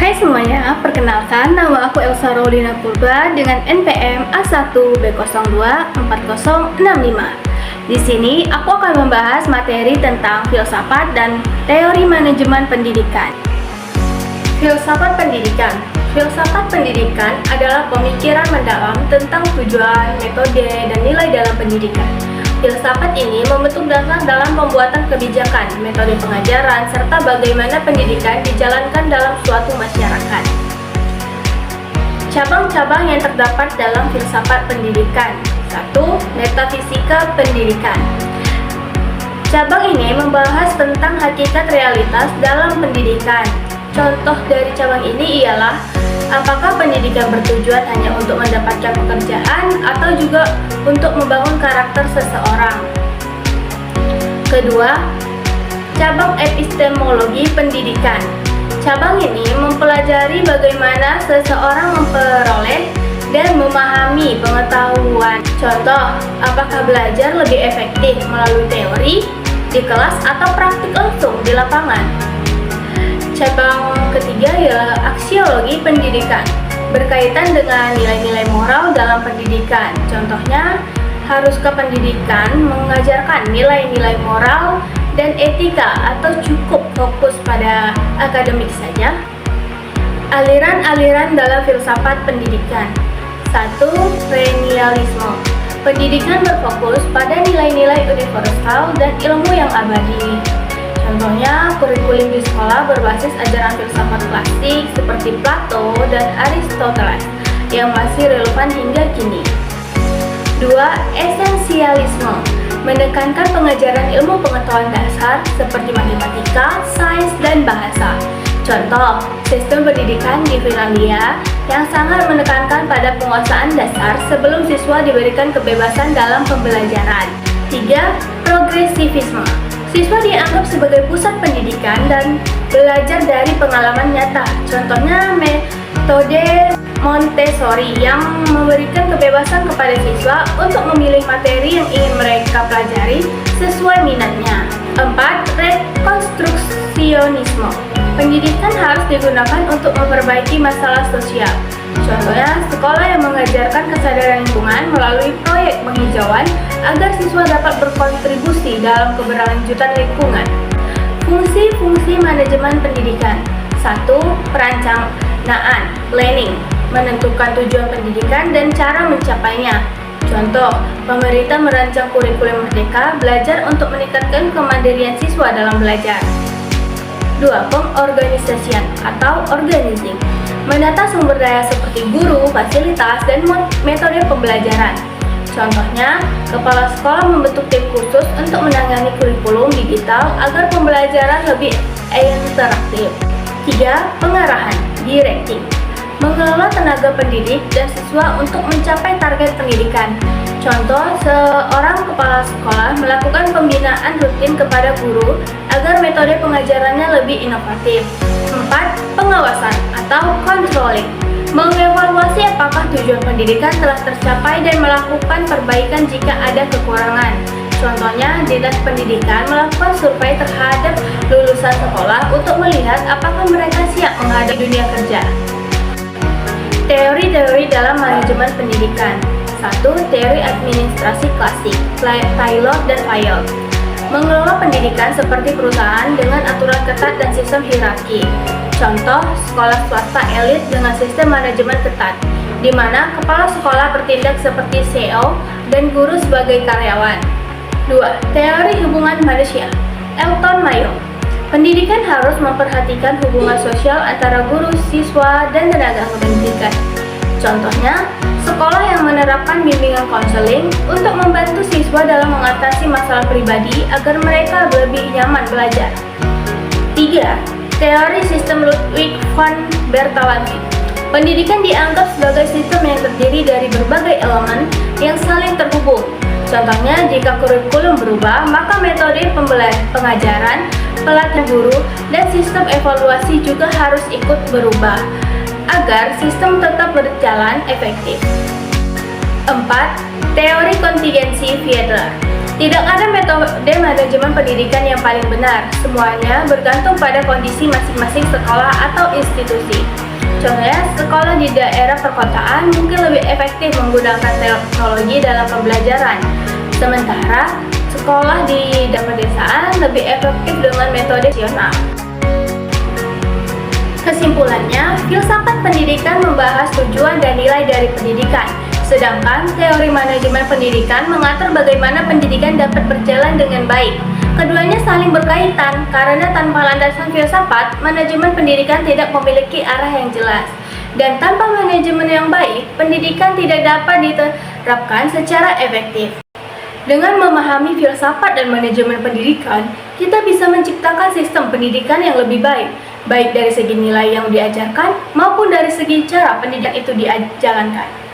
Hai semuanya, perkenalkan nama aku Elsa Roldina Purba dengan NPM A1B024065. Di sini aku akan membahas materi tentang filsafat dan teori manajemen pendidikan. Filsafat pendidikan. Filsafat pendidikan adalah pemikiran mendalam tentang tujuan, metode, dan nilai dalam pendidikan. Filsafat ini membentuk dasar dalam pembuatan kebijakan, metode pengajaran, serta bagaimana pendidikan dijalankan dalam suatu masyarakat. Cabang-cabang yang terdapat dalam filsafat pendidikan. 1. Metafisika pendidikan. Cabang ini membahas tentang hakikat realitas dalam pendidikan. Contoh dari cabang ini ialah apakah pendidikan bertujuan hanya untuk mendapatkan pekerjaan atau juga untuk membangun karakter seseorang. Kedua, cabang epistemologi pendidikan. Cabang ini mempelajari bagaimana seseorang memperoleh dan memahami pengetahuan. Contoh, apakah belajar lebih efektif melalui teori di kelas atau praktik langsung di lapangan. Cabang ketiga ialah aksiologi pendidikan, berkaitan dengan nilai-nilai moral dalam pendidikan. Contohnya, haruskah pendidikan mengajarkan nilai-nilai moral dan etika atau cukup fokus pada akademik saja? Aliran-aliran dalam filsafat pendidikan. 1. Perennialisme. Pendidikan berfokus pada nilai-nilai universal dan ilmu yang abadi. Contohnya, kurikulum di sekolah berbasis ajaran filsafat klasik seperti Plato dan Aristoteles yang masih relevan hingga kini. 2. Esensialisme. Menekankan pengajaran ilmu pengetahuan dasar seperti matematika, sains, dan bahasa. Contoh, sistem pendidikan di Finlandia yang sangat menekankan pada penguasaan dasar sebelum siswa diberikan kebebasan dalam pembelajaran. 3. Progresivisme. Siswa dianggap sebagai pusat pendidikan dan belajar dari pengalaman nyata. Contohnya metode Montessori yang memberikan kebebasan kepada siswa untuk memilih materi yang ingin mereka pelajari sesuai minatnya. 4. Rekonstruksionisme. Pendidikan harus digunakan untuk memperbaiki masalah sosial. Contohnya, sekolah yang mengajarkan kesadaran lingkungan melalui proyek penghijauan agar siswa dapat berkontribusi dalam keberlanjutan lingkungan. Fungsi-fungsi manajemen pendidikan. 1. Perencanaan, planning, menentukan tujuan pendidikan dan cara mencapainya. Contoh, pemerintah merancang kurikulum merdeka belajar untuk meningkatkan kemandirian siswa dalam belajar. 2. Pengorganisasian atau organizing, menata sumber daya seperti guru, fasilitas, dan metode pembelajaran. Contohnya, kepala sekolah membentuk tim khusus untuk menangani kurikulum digital agar pembelajaran lebih interaktif. 3. Pengarahan, directing, mengelola tenaga pendidik dan siswa untuk mencapai target pendidikan. Contoh, seorang kepala sekolah melakukan pembinaan rutin kepada guru agar metode pengajarannya lebih inovatif. 4. Pengawasan atau controlling, mengevaluasi apakah tujuan pendidikan telah tercapai dan melakukan perbaikan jika ada kekurangan. Contohnya, dinas pendidikan melakukan survei terhadap lulusan sekolah untuk melihat apakah mereka siap menghadapi dunia kerja. Teori-teori dalam manajemen pendidikan. 1. Teori administrasi klasik, Taylor dan Fayol, mengelola pendidikan seperti perusahaan dengan aturan ketat dan sistem hierarki. Contoh, sekolah swasta elit dengan sistem manajemen ketat, di mana kepala sekolah bertindak seperti CEO dan guru sebagai karyawan. 2. Teori hubungan manusia, Elton Mayo, pendidikan harus memperhatikan hubungan sosial antara guru, siswa, dan tenaga pendidikan. Contohnya, sekolah yang menerapkan bimbingan konseling untuk membantu siswa dalam mengatasi masalah pribadi agar mereka lebih nyaman belajar. 3. Teori sistem Ludwig von Bertalanffy. Pendidikan dianggap sebagai sistem yang terdiri dari berbagai elemen yang saling terhubung. Contohnya, jika kurikulum berubah, maka metode pengajaran, pelatihan guru, dan sistem evaluasi juga harus ikut berubah agar sistem tetap berjalan efektif. 4. Teori kontingensi Fiedler, Tidak ada metode manajemen pendidikan yang paling benar. Semuanya bergantung pada kondisi masing-masing sekolah atau institusi. Contohnya, sekolah di daerah perkotaan mungkin lebih efektif menggunakan teknologi dalam pembelajaran. Sementara, sekolah di daerah pedesaan lebih efektif dengan metode tradisional. Kesimpulannya, filsafat pendidikan membahas tujuan dan nilai dari pendidikan. Sedangkan teori manajemen pendidikan mengatur bagaimana pendidikan dapat berjalan dengan baik. Keduanya saling berkaitan karena tanpa landasan filsafat, manajemen pendidikan tidak memiliki arah yang jelas. Dan tanpa manajemen yang baik, pendidikan tidak dapat diterapkan secara efektif. Dengan memahami filsafat dan manajemen pendidikan, kita bisa menciptakan sistem pendidikan yang lebih baik, baik dari segi nilai yang diajarkan maupun dari segi cara pendidikan itu dijalankan.